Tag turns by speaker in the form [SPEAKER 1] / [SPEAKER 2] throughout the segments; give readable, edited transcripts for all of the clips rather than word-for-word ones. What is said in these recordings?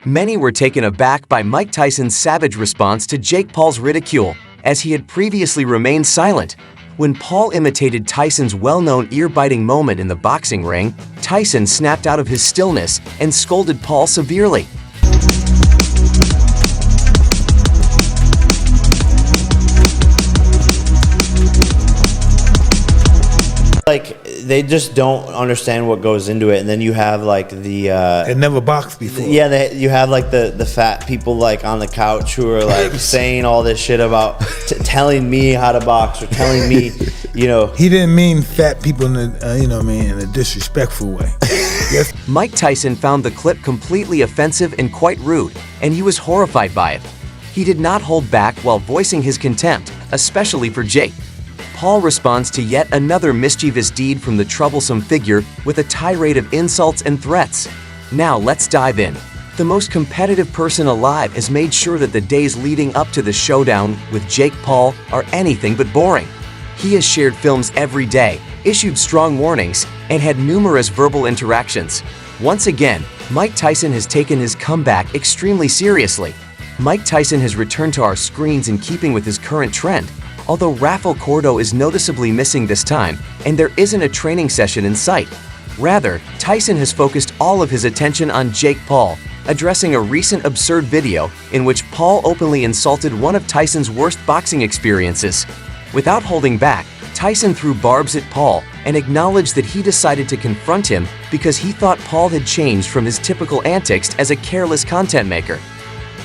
[SPEAKER 1] Many were taken aback by Mike Tyson's savage response to Jake Paul's ridicule, as he had previously remained silent. When Paul imitated Tyson's well-known ear-biting moment in the boxing ring, Tyson snapped out of his stillness and scolded Paul severely.
[SPEAKER 2] Like, they just don't understand what goes into it, and then you have like the
[SPEAKER 3] It never boxed before.
[SPEAKER 2] yeah, you have like the fat people like on the couch who are like saying all this shit about telling me how to box or telling me, you know.
[SPEAKER 3] He didn't mean fat people in a, in a disrespectful way. Yes.
[SPEAKER 1] Mike Tyson found the clip completely offensive and quite rude, and he was horrified by it. He did not hold back while voicing his contempt, especially for Jake. Paul responds to yet another mischievous deed from the troublesome figure with a tirade of insults and threats. Now let's dive in. The most competitive person alive has made sure that the days leading up to the showdown with Jake Paul are anything but boring. He has shared films every day, issued strong warnings, and had numerous verbal interactions. Once again, Mike Tyson has taken his comeback extremely seriously. Mike Tyson has returned to our screens in keeping with his current trend, although Rafael Cordo is noticeably missing this time, and there isn't a training session in sight. Rather, Tyson has focused all of his attention on Jake Paul, addressing a recent absurd video in which Paul openly insulted one of Tyson's worst boxing experiences. Without holding back, Tyson threw barbs at Paul and acknowledged that he decided to confront him because he thought Paul had changed from his typical antics as a careless content maker.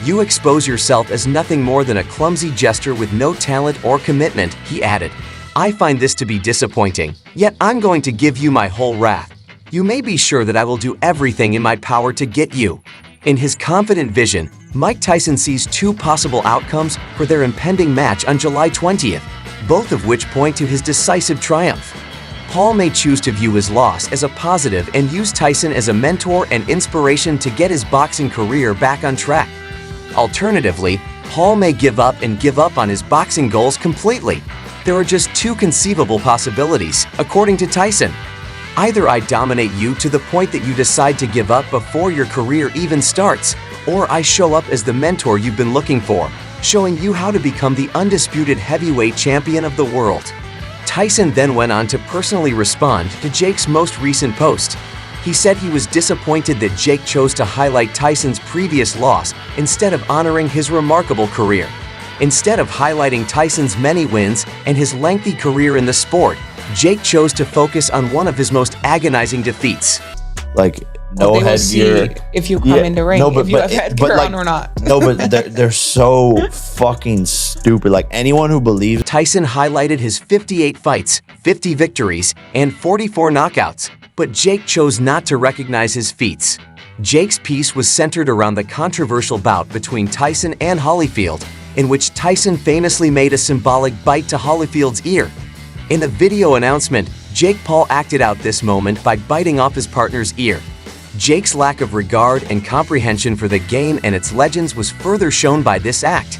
[SPEAKER 1] "You expose yourself as nothing more than a clumsy jester with no talent or commitment," he added. "I find this to be disappointing, yet I'm going to give you my whole wrath. You may be sure that I will do everything in my power to get you." In his confident vision, Mike Tyson sees two possible outcomes for their impending match on July 20th, both of which point to his decisive triumph. Paul may choose to view his loss as a positive and use Tyson as a mentor and inspiration to get his boxing career back on track. Alternatively, Paul may give up on his boxing goals completely. There are just two conceivable possibilities, according to Tyson. Either I dominate you to the point that you decide to give up before your career even starts, or I show up as the mentor you've been looking for, showing you how to become the undisputed heavyweight champion of the world. Tyson then went on to personally respond to Jake's most recent post. He said he was disappointed that Jake chose to highlight Tyson's previous loss instead of honoring his remarkable career. Instead of highlighting Tyson's many wins and his lengthy career in the sport, Jake chose to focus on one of his most agonizing defeats.
[SPEAKER 2] Like,
[SPEAKER 4] Well,
[SPEAKER 2] no
[SPEAKER 4] they will see
[SPEAKER 2] headgear.
[SPEAKER 4] if you come in the ring, if you have headgear
[SPEAKER 2] like,
[SPEAKER 4] on or not.
[SPEAKER 2] No, but they're so fucking stupid. Like, anyone who believes.
[SPEAKER 1] Tyson highlighted his 58 fights, 50 victories, and 44 knockouts, but Jake chose not to recognize his feats. Jake's piece was centered around the controversial bout between Tyson and Holyfield, in which Tyson famously made a symbolic bite to Holyfield's ear. In the video announcement, Jake Paul acted out this moment by biting off his partner's ear. Jake's lack of regard and comprehension for the game and its legends was further shown by this act.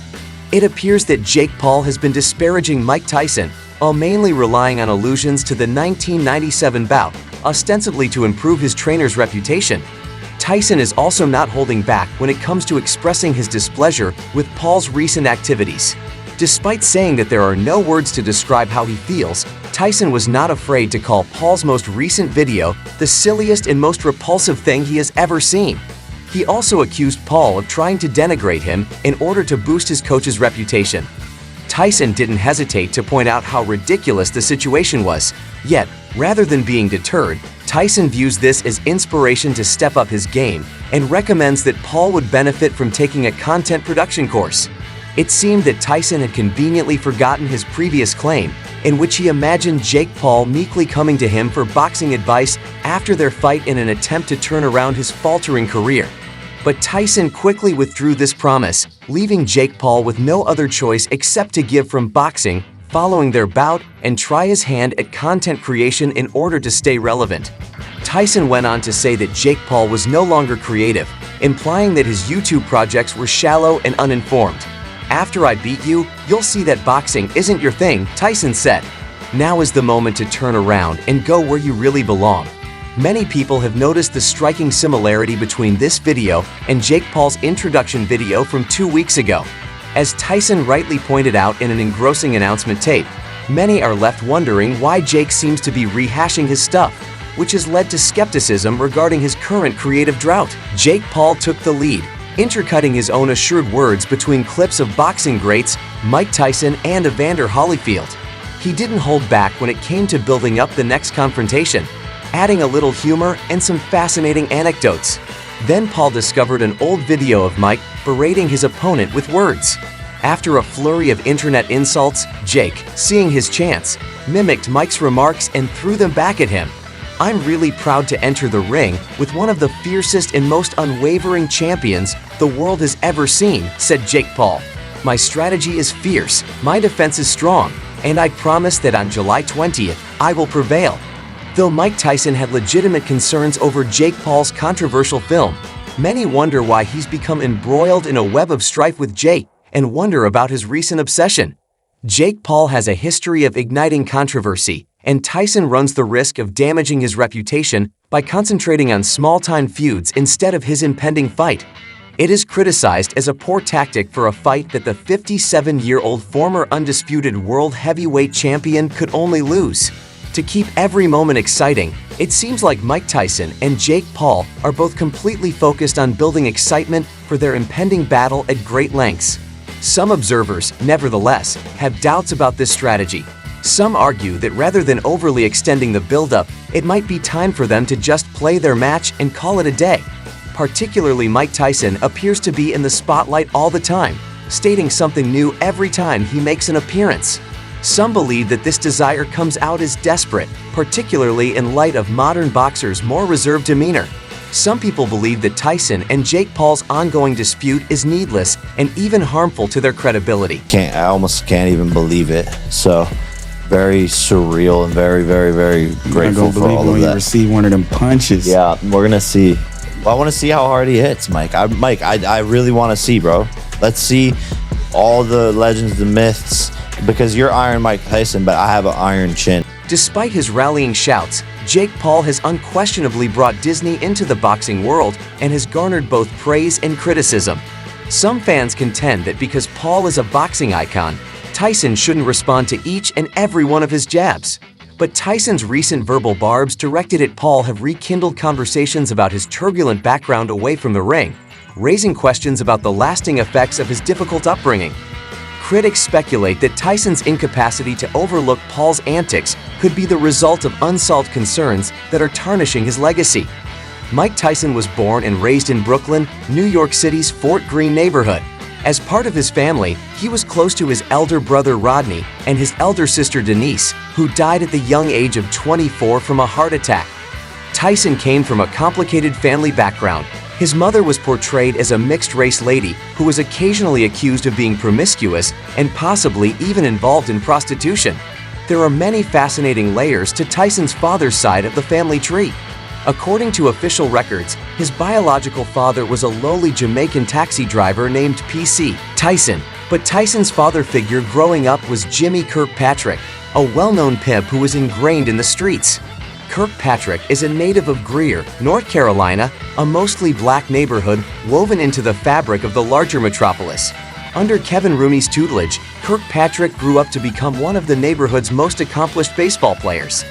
[SPEAKER 1] It appears that Jake Paul has been disparaging Mike Tyson, while mainly relying on allusions to the 1997 bout, ostensibly to improve his trainer's reputation. Tyson is also not holding back when it comes to expressing his displeasure with Paul's recent activities. Despite saying that there are no words to describe how he feels, Tyson was not afraid to call Paul's most recent video the silliest and most repulsive thing he has ever seen. He also accused Paul of trying to denigrate him in order to boost his coach's reputation. Tyson didn't hesitate to point out how ridiculous the situation was. Yet, rather than being deterred, Tyson views this as inspiration to step up his game and recommends that Paul would benefit from taking a content production course. It seemed that Tyson had conveniently forgotten his previous claim, in which he imagined Jake Paul meekly coming to him for boxing advice after their fight in an attempt to turn around his faltering career. But Tyson quickly withdrew this promise, leaving Jake Paul with no other choice except to give from boxing following their bout and try his hand at content creation in order to stay relevant. Tyson went on to say that Jake Paul was no longer creative, implying that his YouTube projects were shallow and uninformed. "After I beat you, you'll see that boxing isn't your thing," Tyson said. "Now is the moment to turn around and go where you really belong." Many people have noticed the striking similarity between this video and Jake Paul's introduction video from 2 weeks ago. As Tyson rightly pointed out in an engrossing announcement tape, many are left wondering why Jake seems to be rehashing his stuff, which has led to skepticism regarding his current creative drought. Jake Paul took the lead, intercutting his own assured words between clips of boxing greats Mike Tyson and Evander Holyfield. He didn't hold back when it came to building up the next confrontation, adding a little humor and some fascinating anecdotes. Then Paul discovered an old video of Mike berating his opponent with words. After a flurry of internet insults, Jake, seeing his chance, mimicked Mike's remarks and threw them back at him. "I'm really proud to enter the ring with one of the fiercest and most unwavering champions the world has ever seen," said Jake Paul. "My strategy is fierce, my defense is strong, and I promise that on July 20th, I will prevail." Though Mike Tyson had legitimate concerns over Jake Paul's controversial film, many wonder why he's become embroiled in a web of strife with Jake and wonder about his recent obsession. Jake Paul has a history of igniting controversy, and Tyson runs the risk of damaging his reputation by concentrating on small-time feuds instead of his impending fight. It is criticized as a poor tactic for a fight that the 57-year-old former undisputed world heavyweight champion could only lose. To keep every moment exciting, it seems like Mike Tyson and Jake Paul are both completely focused on building excitement for their impending battle at great lengths. Some observers, nevertheless, have doubts about this strategy. Some argue that rather than overly extending the build-up, it might be time for them to just play their match and call it a day. Particularly Mike Tyson appears to be in the spotlight all the time, stating something new every time he makes an appearance. Some believe that this desire comes out as desperate, particularly in light of modern boxers' more reserved demeanor. Some people believe that Tyson and Jake Paul's ongoing dispute is needless and even harmful to their credibility.
[SPEAKER 2] I almost can't even believe it. So, very surreal and very, very, very grateful for all of that.
[SPEAKER 5] When you receive one of them punches.
[SPEAKER 2] Yeah, we're gonna see. I want to see how hard he hits, Mike. I really want to see, bro. Let's see all the legends, the myths. Because you're Iron Mike Tyson, but I have an iron chin.
[SPEAKER 1] Despite his rallying shouts, Jake Paul has unquestionably brought Disney into the boxing world and has garnered both praise and criticism. Some fans contend that because Paul is a boxing icon, Tyson shouldn't respond to each and every one of his jabs. But Tyson's recent verbal barbs directed at Paul have rekindled conversations about his turbulent background away from the ring, raising questions about the lasting effects of his difficult upbringing. Critics speculate that Tyson's incapacity to overlook Paul's antics could be the result of unsolved concerns that are tarnishing his legacy. Mike Tyson was born and raised in Brooklyn, New York City's Fort Greene neighborhood. As part of his family, he was close to his elder brother Rodney and his elder sister Denise, who died at the young age of 24 from a heart attack. Tyson came from a complicated family background. His mother was portrayed as a mixed-race lady who was occasionally accused of being promiscuous and possibly even involved in prostitution. There are many fascinating layers to Tyson's father's side of the family tree. According to official records, his biological father was a lowly Jamaican taxi driver named PC Tyson, but Tyson's father figure growing up was Jimmy Kirkpatrick, a well-known pimp who was ingrained in the streets. Kirkpatrick is a native of Greer, North Carolina, a mostly black neighborhood woven into the fabric of the larger metropolis. Under Kevin Rooney's tutelage, Kirkpatrick grew up to become one of the neighborhood's most accomplished baseball players.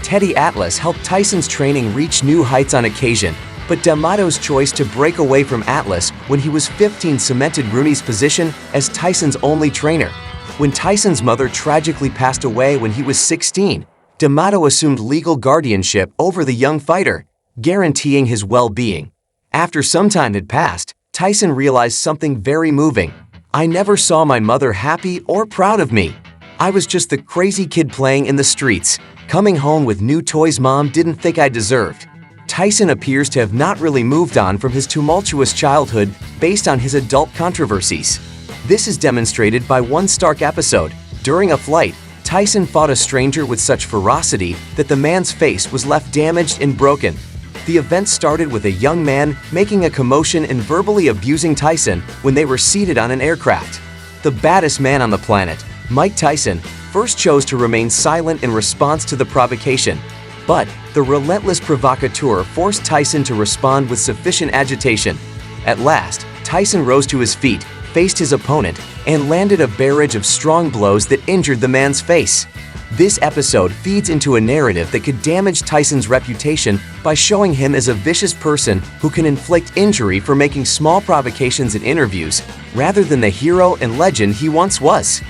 [SPEAKER 1] Teddy Atlas helped Tyson's training reach new heights on occasion, but D'Amato's choice to break away from Atlas when he was 15 cemented Rooney's position as Tyson's only trainer. When Tyson's mother tragically passed away when he was 16, D'Amato assumed legal guardianship over the young fighter, guaranteeing his well-being. After some time had passed, Tyson realized something very moving. "I never saw my mother happy or proud of me. I was just the crazy kid playing in the streets, coming home with new toys Mom didn't think I deserved." Tyson appears to have not really moved on from his tumultuous childhood based on his adult controversies. This is demonstrated by one stark episode. During a flight, Tyson fought a stranger with such ferocity that the man's face was left damaged and broken. The event started with a young man making a commotion and verbally abusing Tyson when they were seated on an aircraft. The baddest man on the planet, Mike Tyson, first chose to remain silent in response to the provocation. But the relentless provocateur forced Tyson to respond with sufficient agitation. At last, Tyson rose to his feet, faced his opponent, and landed a barrage of strong blows that injured the man's face. This episode feeds into a narrative that could damage Tyson's reputation by showing him as a vicious person who can inflict injury for making small provocations in interviews, rather than the hero and legend he once was.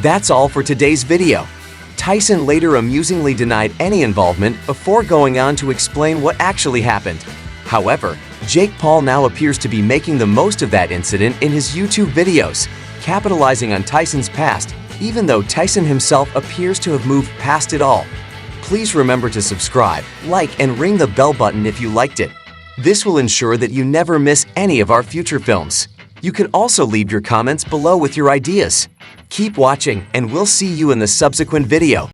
[SPEAKER 1] That's all for today's video. Tyson later amusingly denied any involvement before going on to explain what actually happened. However, Jake Paul now appears to be making the most of that incident in his YouTube videos, capitalizing on Tyson's past, even though Tyson himself appears to have moved past it all. Please remember to subscribe, like, and ring the bell button if you liked it. This will ensure that you never miss any of our future films. You can also leave your comments below with your ideas. Keep watching, and we'll see you in the subsequent video.